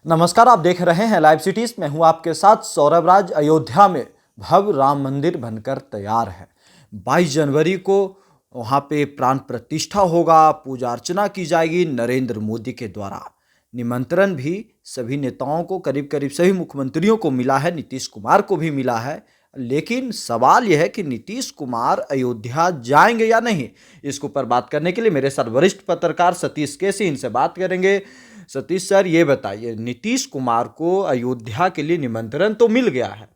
नमस्कार, आप देख रहे हैं लाइव सिटीज। मैं हूं आपके साथ सौरभ राज। अयोध्या में भव्य राम मंदिर बनकर तैयार है। 22 जनवरी को वहां पे प्राण प्रतिष्ठा होगा, पूजा अर्चना की जाएगी नरेंद्र मोदी के द्वारा। निमंत्रण भी सभी नेताओं को, करीब करीब सभी मुख्यमंत्रियों को मिला है, नीतीश कुमार को भी मिला है। लेकिन सवाल यह है कि नीतीश कुमार अयोध्या जाएंगे या नहीं। इसके ऊपर बात करने के लिए मेरे साथ वरिष्ठ पत्रकार सतीश केसी, इनसे बात करेंगे। सतीश सर, ये बताइए, नीतीश कुमार को अयोध्या के लिए निमंत्रण तो मिल गया है,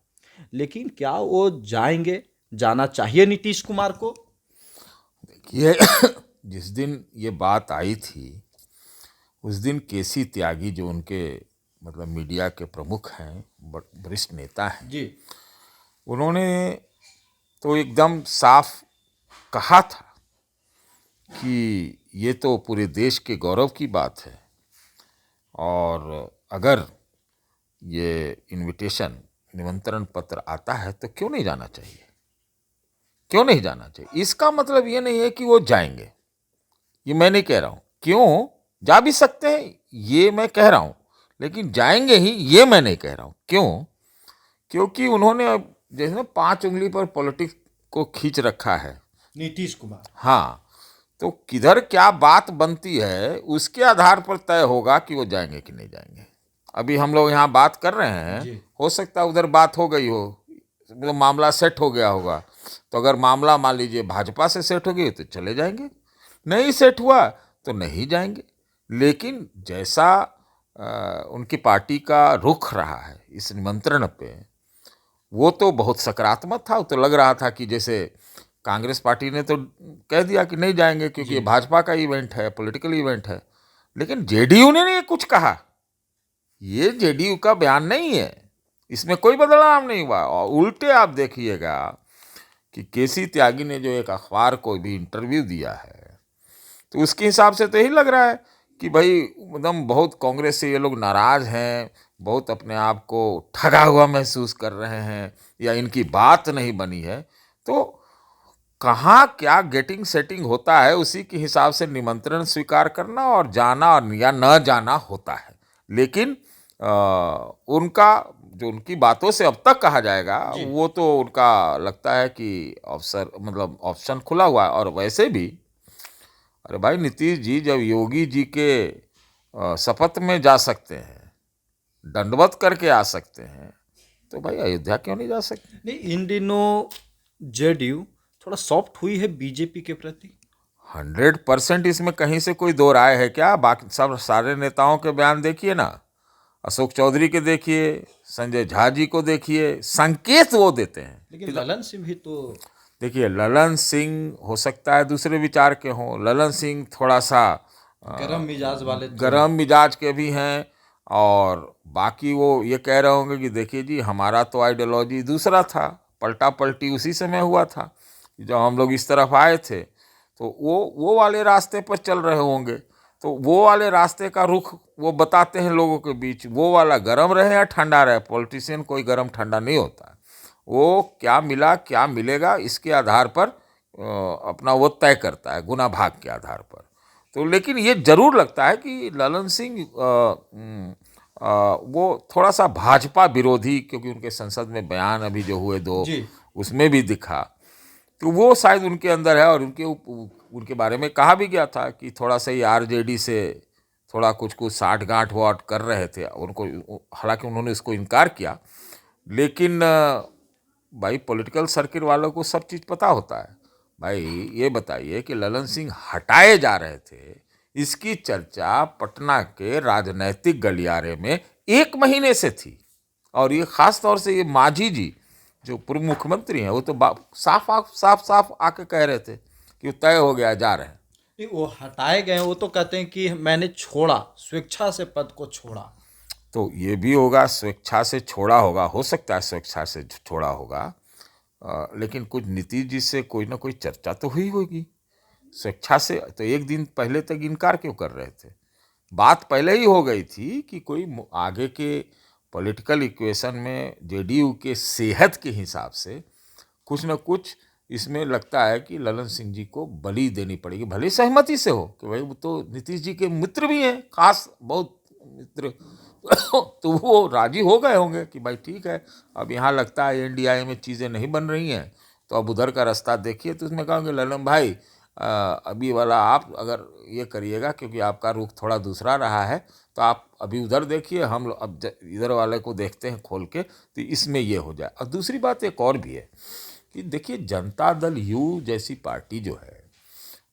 लेकिन क्या वो जाएंगे? जाना चाहिए नीतीश कुमार को? देखिए, जिस दिन ये बात आई थी उस दिन केसी त्यागी, जो उनके मतलब मीडिया के प्रमुख हैं, वरिष्ठ नेता हैं जी। उन्होंने तो एकदम साफ कहा था कि ये तो पूरे देश के गौरव की बात है और अगर ये इनविटेशन, निमंत्रण पत्र आता है तो क्यों नहीं जाना चाहिए, क्यों नहीं जाना चाहिए। इसका मतलब ये नहीं है कि वो जाएंगे, ये मैं नहीं कह रहा हूँ। क्यों, जा भी सकते हैं ये मैं कह रहा हूँ, लेकिन जाएंगे ही ये मैं नहीं कह रहा हूँ। क्यों? क्योंकि उन्होंने अब जैसे ना 5 उंगली पर पॉलिटिक्स को खींच रखा है नीतीश कुमार। हाँ, तो किधर क्या बात बनती है उसके आधार पर तय होगा कि वो जाएंगे कि नहीं जाएंगे। अभी हम लोग यहाँ बात कर रहे हैं, जी। हो सकता है उधर बात हो गई हो, मतलब मामला सेट हो गया होगा। तो अगर मामला मान लीजिए भाजपा से सेट हो गई तो चले जाएंगे, नहीं सेट हुआ तो नहीं जाएंगे। लेकिन जैसा उनकी पार्टी का रुख रहा है इस निमंत्रण पे, वो तो बहुत सकारात्मक था। तो लग रहा था कि जैसे कांग्रेस पार्टी ने तो कह दिया कि नहीं जाएंगे क्योंकि ये भाजपा का इवेंट है, पॉलिटिकल इवेंट है। लेकिन जेडीयू ने नहीं कुछ कहा, ये जेडीयू का बयान नहीं है, इसमें कोई बदलाव नहीं हुआ। और उल्टे आप देखिएगा कि केसी त्यागी ने जो एक अखबार को भी इंटरव्यू दिया है, तो उसके हिसाब से तो यही लग रहा है कि भाई एकदम बहुत कांग्रेस से ये लोग नाराज हैं, बहुत अपने आप को ठगा हुआ महसूस कर रहे हैं, या इनकी बात नहीं बनी है। तो कहाँ क्या गेटिंग सेटिंग होता है, उसी के हिसाब से निमंत्रण स्वीकार करना और जाना और या न जाना होता है। लेकिन उनका जो उनकी बातों से अब तक कहा जाएगा, वो तो उनका लगता है कि अवसर मतलब ऑप्शन खुला हुआ है। और वैसे भी अरे भाई, नीतीश जी जब योगी जी के शपथ में जा सकते हैं, दंडवत करके आ सकते हैं, तो भाई अयोध्या क्यों नहीं जा सकते? नहीं, इन दिनों जेडीयू थोड़ा सॉफ्ट हुई है बीजेपी के प्रति। 100% इसमें कहीं से कोई दो राय है क्या? बाकी सब सारे नेताओं के बयान देखिए ना, अशोक चौधरी के देखिए, संजय झा जी को देखिए, संकेत वो देते हैं। लेकिन ललन सिंह भी तो देखिए, ललन सिंह हो सकता है दूसरे विचार के हों, ललन सिंह थोड़ा सा गरम मिजाज वाले तो गरम मिजाज के भी हैं। और बाकी वो ये कह रहे होंगे कि देखिए जी, हमारा तो आइडियोलॉजी दूसरा था, पलटा पलटी उसी समय हुआ था जब हम लोग इस तरफ आए थे, तो वो वाले रास्ते पर चल रहे होंगे। तो वो वाले रास्ते का रुख वो बताते हैं लोगों के बीच, वो वाला गरम रहे या ठंडा रहे। पॉलिटिशियन कोई गरम ठंडा नहीं होता, वो क्या मिला क्या मिलेगा इसके आधार पर अपना वो तय करता है, गुना भाग के आधार पर। तो लेकिन ये जरूर लगता है कि ललन सिंह वो थोड़ा सा भाजपा विरोधी, क्योंकि उनके संसद में बयान अभी जो हुए दो, उसमें भी दिखा, तो वो शायद उनके अंदर है। और उनके बारे में कहा भी गया था कि थोड़ा सा ये आरजेडी से थोड़ा कुछ साठ गांठ वाट कर रहे थे उनको, हालांकि उन्होंने इसको इनकार किया। लेकिन भाई, पॉलिटिकल सर्किल वालों को सब चीज़ पता होता है। भाई ये बताइए कि ललन सिंह हटाए जा रहे थे, इसकी चर्चा पटना के राजनैतिक गलियारे में 1 महीने से थी। और ये खास तौर से ये मांझी जी जो पूर्व मुख्यमंत्री हैं, वो तो साफ आके कह रहे थे कि वो तय हो गया, जा रहे हैं। नहीं, वो हटाए गए, वो तो कहते हैं कि मैंने छोड़ा, स्वेच्छा से पद को छोड़ा। तो ये भी होगा, स्वेच्छा से छोड़ा होगा, हो सकता है स्वेच्छा से छोड़ा होगा। लेकिन कुछ नीतीश जी से कोई ना कोई चर्चा तो हुई होगी स्वेच्छा से। तो 1 दिन पहले तक इनकार क्यों कर रहे थे? बात पहले ही हो गई थी कि कोई आगे के पॉलिटिकल इक्वेशन में जेडीयू के सेहत के हिसाब से कुछ ना कुछ इसमें लगता है कि ललन सिंह जी को बलि देनी पड़ेगी, भले सहमति से हो, कि भाई वो तो नीतीश जी के मित्र भी हैं, खास बहुत मित्र तो वो राजी हो गए होंगे कि भाई ठीक है, अब यहाँ लगता है एनडीआई में चीज़ें नहीं बन रही हैं, तो अब उधर का रास्ता देखिए। तो उसमें कहा कि ललन भाई, अभी वाला आप अगर ये करिएगा, क्योंकि आपका रुख थोड़ा दूसरा रहा है, तो आप अभी उधर देखिए, हम लोग अब इधर वाले को देखते हैं खोल के, तो इसमें ये हो जाए। और दूसरी बात एक और भी है कि देखिए, जनता दल यू जैसी पार्टी जो है,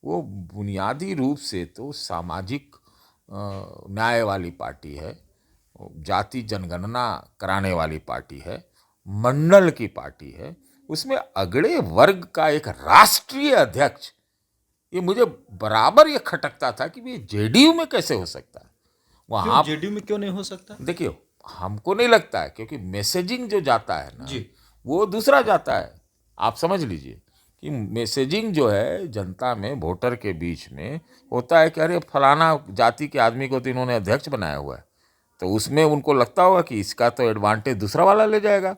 वो बुनियादी रूप से तो सामाजिक न्याय वाली पार्टी है, जाति जनगणना कराने वाली पार्टी है, मंडल की पार्टी है। उसमें अगड़े वर्ग का एक राष्ट्रीय अध्यक्ष, ये मुझे बराबर ये खटकता था कि ये जेडीयू में कैसे हो सकता है। वहाँ जेडीयू में क्यों नहीं हो सकता? देखिए, हमको नहीं लगता है, क्योंकि मैसेजिंग जो जाता है ना जी। वो दूसरा जाता है। आप समझ लीजिए कि मैसेजिंग जो है जनता में, वोटर के बीच में होता है कि अरे फलाना जाति के आदमी को तो इन्होंने अध्यक्ष बनाया हुआ है, तो उसमें उनको लगता होगा कि इसका तो एडवांटेज दूसरा वाला ले जाएगा,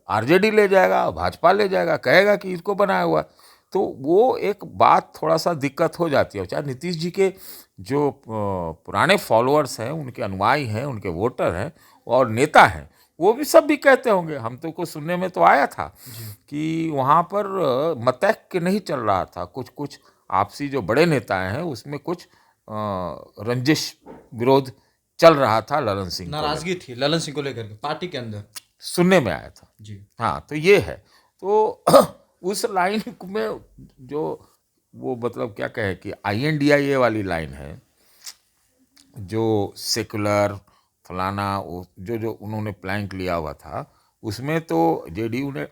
आरजेडी ले जाएगा, भाजपा ले जाएगा, कहेगा कि इसको बनाया हुआ है। तो वो एक बात थोड़ा सा दिक्कत हो जाती है। चाहे नीतीश जी के जो पुराने फॉलोअर्स हैं, उनके अनुयायी हैं, उनके वोटर हैं और नेता हैं, वो भी सब भी कहते होंगे। हम तो को सुनने में तो आया था कि वहाँ पर मतैक्य नहीं चल रहा था, कुछ कुछ आपसी जो बड़े नेता हैं उसमें कुछ रंजिश विरोध चल रहा था, ललन सिंह को नाराजगी थी ललन सिंह को लेकर के पार्टी के अंदर। सुनने में आया था। जी। हाँ, तो ये है। तो उस लाइन में जो वो मतलब क्या कहे कि INDIA वाली लाइन है, जो सेकुलर फलाना वो जो जो उन्होंने प्लैंक लिया हुआ था, उसमें तो जेडीयू ने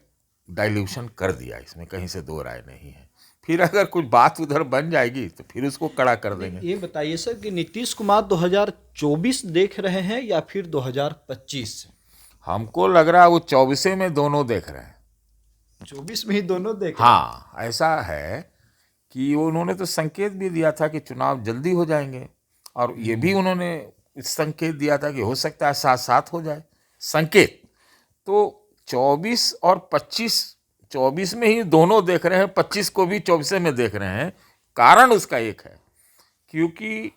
डाइल्यूशन कर दिया, इसमें कहीं से दो राय नहीं है। फिर अगर कुछ बात उधर बन जाएगी तो फिर उसको कड़ा कर देंगे। ये बताइए सर कि नीतीश कुमार 2024 देख रहे हैं या फिर 2025? हमको लग रहा है वो 24 में दोनों देख रहे हैं। 24 में ही दोनों देख रहे हैं। हाँ, ऐसा है कि उन्होंने तो संकेत भी दिया था कि चुनाव जल्दी हो जाएंगे, और ये भी उन्होंने संकेत दिया था कि हो सकता है साथ साथ हो जाए। संकेत तो 24 और 25, 24 में ही दोनों देख रहे हैं, 25 को भी 24 में देख रहे हैं। कारण उसका एक है, क्योंकि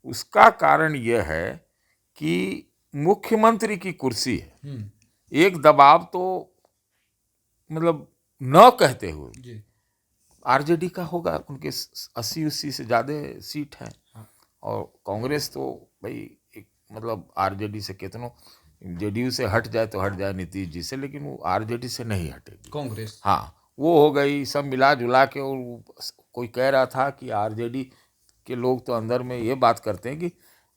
उसका कारण यह है कि मुख्यमंत्री की कुर्सी है, एक दबाव तो मतलब न कहते हुए जी। आरजेडी का होगा, उनके 80 से ज़्यादा सीट हैं। और कांग्रेस तो भाई एक मतलब आरजेडी से कितनों, जेडीयू से हट जाए तो हट जाए नीतीश जी से, लेकिन वो आरजेडी से नहीं हटेगी कांग्रेस। हाँ, वो हो गई सब मिला जुला के। और कोई कह रहा था कि आरजेडी के लोग तो अंदर में ये बात करते हैं कि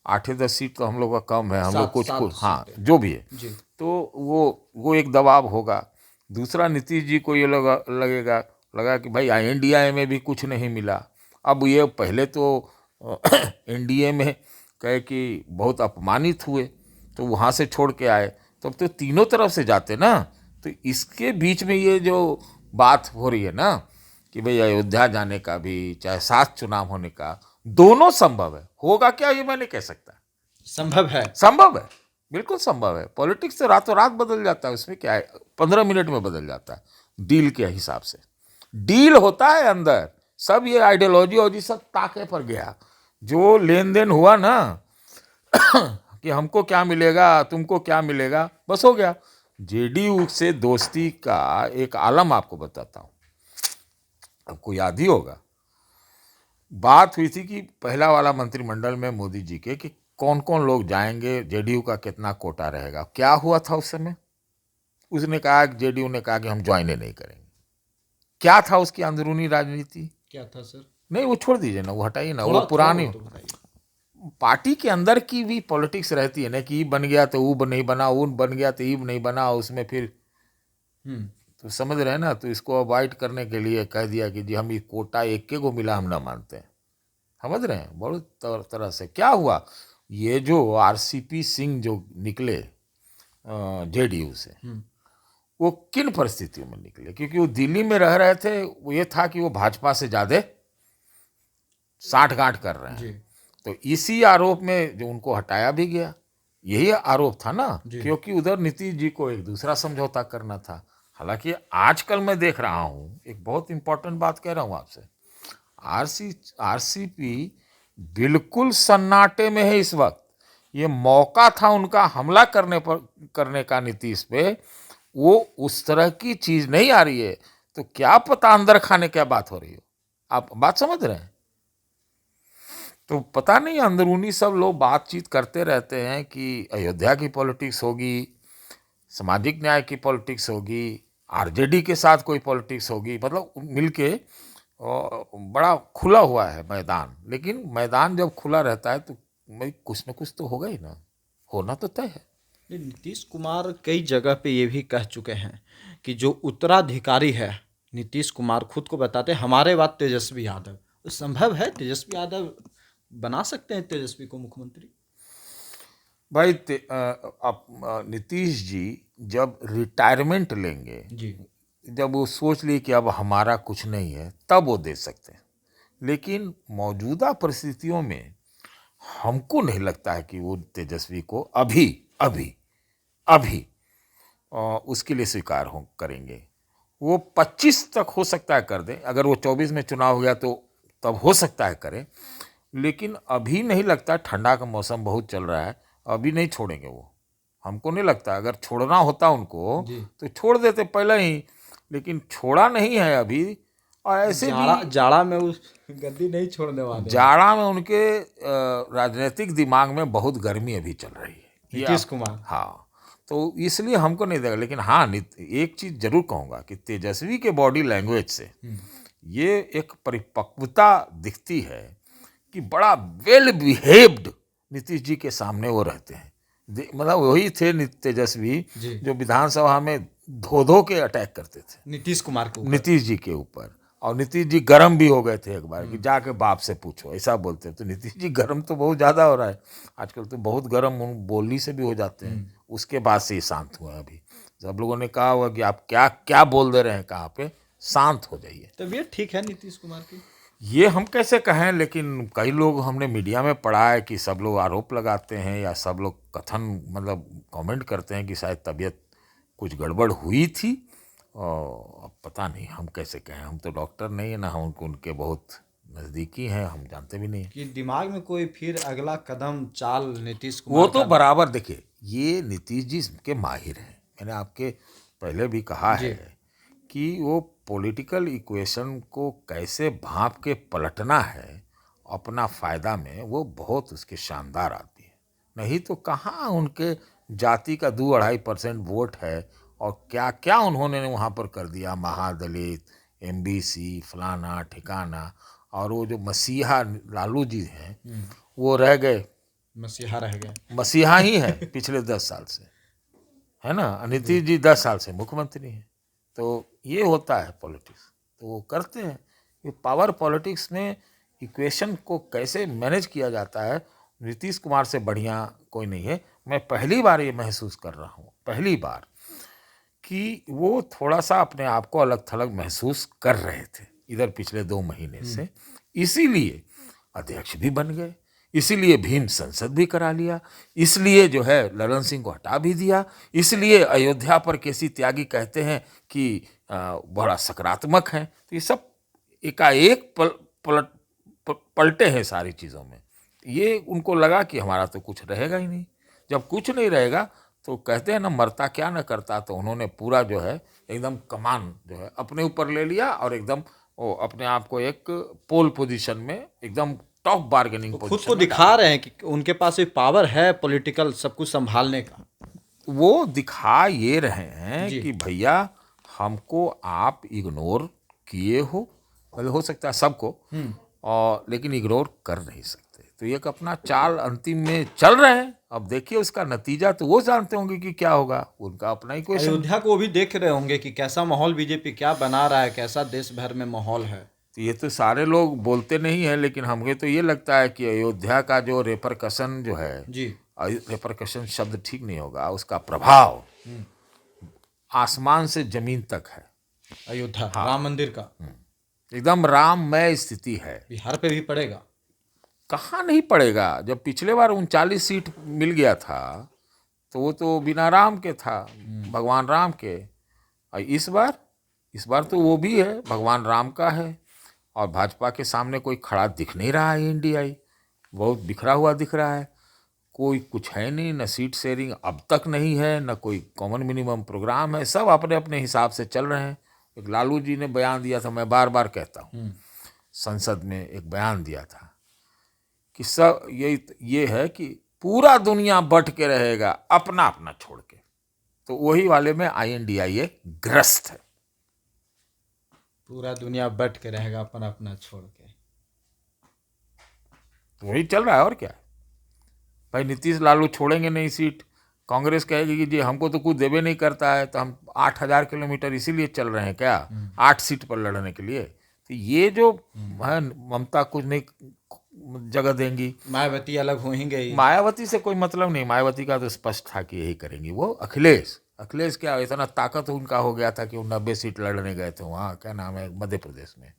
8-10 सीट तो हम लोग का कम है, हम लोग कुछ कुछ हाँ जो भी है। जी। तो वो एक दबाव होगा। दूसरा, नीतीश जी को ये लगा कि भाई INDIA में भी कुछ नहीं मिला। अब ये पहले तो NDA में कहे कि बहुत अपमानित हुए, तो वहाँ से छोड़ के आए, तब तो तीनों तरफ से जाते ना। तो इसके बीच में ये जो बात हो रही है ना कि भाई अयोध्या जाने का भी, चाहे साथ चुनाव होने का, दोनों संभव है। होगा क्या ये मैं नहीं कह सकता। संभव है। संभव है, बिल्कुल संभव है। पॉलिटिक्स तो रातों रात बदल जाता है, उसमें क्या है, 15 मिनट में बदल जाता है। डील के हिसाब से डील होता है अंदर, सब ये आइडियोलॉजी और सब ताके पर गया। जो लेन देन हुआ ना कि हमको क्या मिलेगा, तुमको क्या मिलेगा, बस हो गया। जेडीयू से दोस्ती का एक आलम आपको बताता हूँ, आपको याद ही होगा। बात हुई थी कि पहला वाला मंत्रिमंडल में मोदी जी के कि कौन कौन लोग जाएंगे, जेडीयू का कितना कोटा रहेगा। क्या हुआ था उस समय? उसने कहा, जेडीयू ने कहा कि हम ज्वाइन नहीं करेंगे। क्या था उसकी अंदरूनी राजनीति? क्या था सर? नहीं, वो छोड़ दीजिए ना, वो हटाइए ना, थोड़ा वो पुरानी तो बताइए। पार्टी के अंदर की भी पॉलिटिक्स रहती है ना कि बन गया तो वो नहीं बना, वो बन गया तो ये नहीं बना, उसमें फिर तो समझ रहे हैं ना। तो इसको अवॉइड करने के लिए कह दिया कि जी हम ये कोटा एक के को मिला हम ना मानते हैं। समझ रहे हैं, बहुत तरह से क्या हुआ। ये जो RCP सिंह जो निकले जेडीयू से, वो किन परिस्थितियों में निकले? क्योंकि वो दिल्ली में रह रहे थे, वो ये था कि वो भाजपा से ज़्यादा साठगांठ कर रहे हैं। तो इसी आरोप में जो उनको हटाया भी गया, यही आरोप था ना, क्योंकि उधर नीतीश जी को एक दूसरा समझौता करना था। हालांकि आजकल मैं देख रहा हूँ, एक बहुत इंपॉर्टेंट बात कह रहा हूँ आपसे, RCP बिल्कुल सन्नाटे में है इस वक्त। ये मौका था उनका हमला करने का नीतीश पे, वो उस तरह की चीज नहीं आ रही है। तो क्या पता अंदर खाने क्या बात हो रही हो, आप बात समझ रहे हैं? तो पता नहीं, अंदरूनी सब लोग बातचीत करते रहते हैं कि अयोध्या की पॉलिटिक्स होगी, सामाजिक न्याय की पॉलिटिक्स होगी, आरजेडी के साथ कोई पॉलिटिक्स होगी, मतलब मिलके बड़ा खुला हुआ है मैदान। लेकिन मैदान जब खुला रहता है तो भाई कुछ न कुछ तो होगा ही ना, होना तो तय है। ये नीतीश कुमार कई जगह पे ये भी कह चुके हैं कि जो उत्तराधिकारी है, नीतीश कुमार खुद को बताते हैं हमारे बाद तेजस्वी यादव। तो संभव है तेजस्वी यादव बना सकते हैं तेजस्वी को मुख्यमंत्री? भाई नीतीश जी जब रिटायरमेंट लेंगे, जी। जब वो सोच लिए कि अब हमारा कुछ नहीं है, तब वो दे सकते हैं। लेकिन मौजूदा परिस्थितियों में हमको नहीं लगता है कि वो तेजस्वी को अभी अभी अभी उसके लिए स्वीकार हो करेंगे। वो 25 तक हो सकता है कर दें, अगर वो 24 में चुनाव हो गया तो तब हो सकता है करें। लेकिन अभी नहीं लगता, ठंडा का मौसम बहुत चल रहा है, अभी नहीं छोड़ेंगे वो। हमको नहीं लगता, अगर छोड़ना होता उनको जी। तो छोड़ देते पहले ही, लेकिन छोड़ा नहीं है अभी। और ऐसे जाड़ा भी जाड़ा में उस गद्दी नहीं छोड़ने वाले हैं। जाड़ा में उनके राजनीतिक दिमाग में बहुत गर्मी अभी चल रही है, ये नीतीश आप, कुमार। हाँ, तो इसलिए हमको नहीं देगा। लेकिन हाँ, एक चीज जरूर कहूंगा कि तेजस्वी के बॉडी लैंग्वेज से ये एक परिपक्वता दिखती है कि बड़ा वेल बिहेव्ड नीतीश जी के सामने वो रहते हैं। मतलब वही थे तेजस्वी जी। जो विधानसभा में धो धो के अटैक करते थे नीतीश कुमार को। नीतीश जी के ऊपर। और नीतीश जी गर्म भी हो गए थे एक बार कि जाके बाप से पूछो, ऐसा बोलते हैं। तो नीतीश जी गर्म तो बहुत ज़्यादा हो रहा है आजकल, तो बहुत गर्म बोली से भी हो जाते हैं। उसके बाद से ही शांत हुआ। अभी सब लोगों ने कहा हुआ कि आप क्या क्या बोल दे रहे हैं, कहाँ पे, शांत हो जाइए। तबीयत ठीक है नीतीश कुमार की? ये हम कैसे कहें, लेकिन कई लोग, हमने मीडिया में पढ़ा है कि सब लोग आरोप लगाते हैं या सब लोग कथन मतलब कमेंट करते हैं कि शायद तबीयत कुछ गड़बड़ हुई थी। और अब पता नहीं, हम कैसे कहें, हम तो डॉक्टर नहीं है ना, हम उनके बहुत नज़दीकी हैं, हम जानते भी नहीं हैं। कि दिमाग में कोई फिर अगला कदम चाल नीतीश वो कुमार तो का? बराबर, देखिए ये नीतीश जी के माहिर हैं। मैंने आपके पहले भी कहा जी। है कि वो पॉलिटिकल इक्वेशन को कैसे भांप के पलटना है अपना फायदा में, वो बहुत उसके शानदार आदमी है। नहीं तो कहाँ उनके जाति का 2-2.5% वोट है, और क्या क्या उन्होंने वहाँ पर कर दिया, महादलित, एमबीसी, फलाना ठिकाना। और वो जो मसीहा लालू जी हैं, वो रह गए, मसीहा रह गए। मसीहा ही है पिछले 10 साल से, है ना। नीतीश जी 10 साल से मुख्यमंत्री हैं। तो ये होता है पॉलिटिक्स, तो वो करते हैं। ये पावर पॉलिटिक्स में इक्वेशन को कैसे मैनेज किया जाता है, नीतीश कुमार से बढ़िया कोई नहीं है। मैं पहली बार ये महसूस कर रहा हूँ, पहली बार, कि वो थोड़ा सा अपने आप को अलग थलग महसूस कर रहे थे इधर पिछले 2 महीने से। इसीलिए अध्यक्ष भी बन गए, इसीलिए भीम संसद भी करा लिया, इसलिए जो है ललन सिंह को हटा भी दिया, इसलिए अयोध्या पर केसी त्यागी कहते हैं कि बड़ा सकारात्मक है। तो ये सब एकाएक पलटे हैं सारी चीज़ों में। ये उनको लगा कि हमारा तो कुछ रहेगा ही नहीं। जब कुछ नहीं रहेगा तो कहते हैं ना, मरता क्या न करता। तो उन्होंने पूरा जो है एकदम कमान जो है अपने ऊपर ले लिया, और एकदम वो अपने आप को एक पोल पोजीशन में, एकदम टॉप बार्गेनिंग खुद पोजीशन को में दिखा रहे हैं कि उनके पास एक पावर है पॉलिटिकल सब कुछ संभालने का। वो दिखा ये रहे हैं जी। कि भैया हमको आप इग्नोर किए हो, मतलब हो सकता है सबको, और लेकिन इग्नोर कर नहीं सकते। तो एक अपना चाल अंतिम में चल रहे हैं। अब देखिए उसका नतीजा तो वो जानते होंगे कि क्या होगा, उनका अपना ही क्वेश्चन। अयोध्या को वो भी देख रहे होंगे कि कैसा माहौल बीजेपी क्या बना रहा है, कैसा देश भर में माहौल है। तो ये तो सारे लोग बोलते नहीं है, लेकिन हमें तो ये लगता है कि अयोध्या का जो रेपरकशन जो है, जी। रेपरकशन शब्द ठीक नहीं होगा, उसका प्रभाव आसमान से जमीन तक है। अयोध्या राम मंदिर का एकदम राममय स्थिति है। बिहार पे भी पड़ेगा। कहाँ नहीं पड़ेगा, जब पिछले बार 39 सीट मिल गया था तो वो तो बिना राम के था, भगवान राम के। और इस बार तो वो भी है, भगवान राम का है। और भाजपा के सामने कोई खड़ा दिख नहीं रहा है। इंडियाई बहुत बिखरा हुआ दिख रहा है। कोई कुछ है नहीं, न सीट शेयरिंग अब तक नहीं है, न कोई कॉमन मिनिमम प्रोग्राम है, सब अपने अपने हिसाब से चल रहे हैं। एक लालू जी ने बयान दिया था, मैं बार बार कहता हूँ, संसद में एक बयान दिया था कि सब ये है कि पूरा दुनिया बट के रहेगा अपना अपना छोड़ के, तो वही वाले में INDIA ग्रस्त है। पूरा दुनिया बट के रहेगा अपना अपना छोड़ के, तो वही चल रहा है। और क्या है भाई, नीतीश लालू छोड़ेंगे नहीं सीट, कांग्रेस कहेगी कि जी हमको तो कुछ देवे नहीं करता है, तो हम 8,000 किलोमीटर इसीलिए चल रहे हैं क्या, 8 सीट पर लड़ने के लिए। तो ये जो है, ममता कुछ नहीं जगह देंगी, मायावती अलग होंगे ही। मायावती से कोई मतलब नहीं, मायावती का तो स्पष्ट था कि यही करेंगी। वो अखिलेश क्या इतना ताकत उनका हो गया था कि वो 90 सीट लड़ने गए थे वहाँ, क्या नाम है, मध्य प्रदेश में।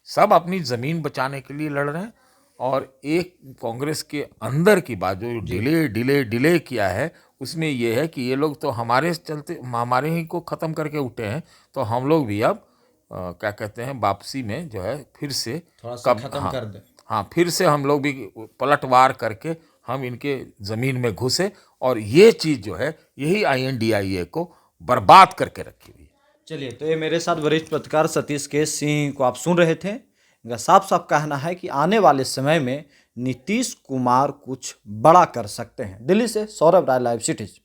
सब अपनी ज़मीन बचाने के लिए लड़ रहे हैं। और एक कांग्रेस के अंदर की बात जो डिले किया है, उसमें ये है कि ये लोग तो हमारे चलते हमारे ही को ख़त्म करके उठे हैं, तो हम लोग भी अब क्या कहते हैं, वापसी में जो है फिर से थोड़ा सा खत्म कर दे। हाँ, फिर से हम लोग भी पलटवार करके हम इनके ज़मीन में घुसे, और ये चीज़ जो है यही INDIA को बर्बाद करके रखी हुई है। चलिए, तो ये मेरे साथ वरिष्ठ पत्रकार सतीश केश सिंह को आप सुन रहे थे। इनका साफ साफ कहना है कि आने वाले समय में नीतीश कुमार कुछ बड़ा कर सकते हैं। दिल्ली से सौरभ राय, लाइव सिटीज।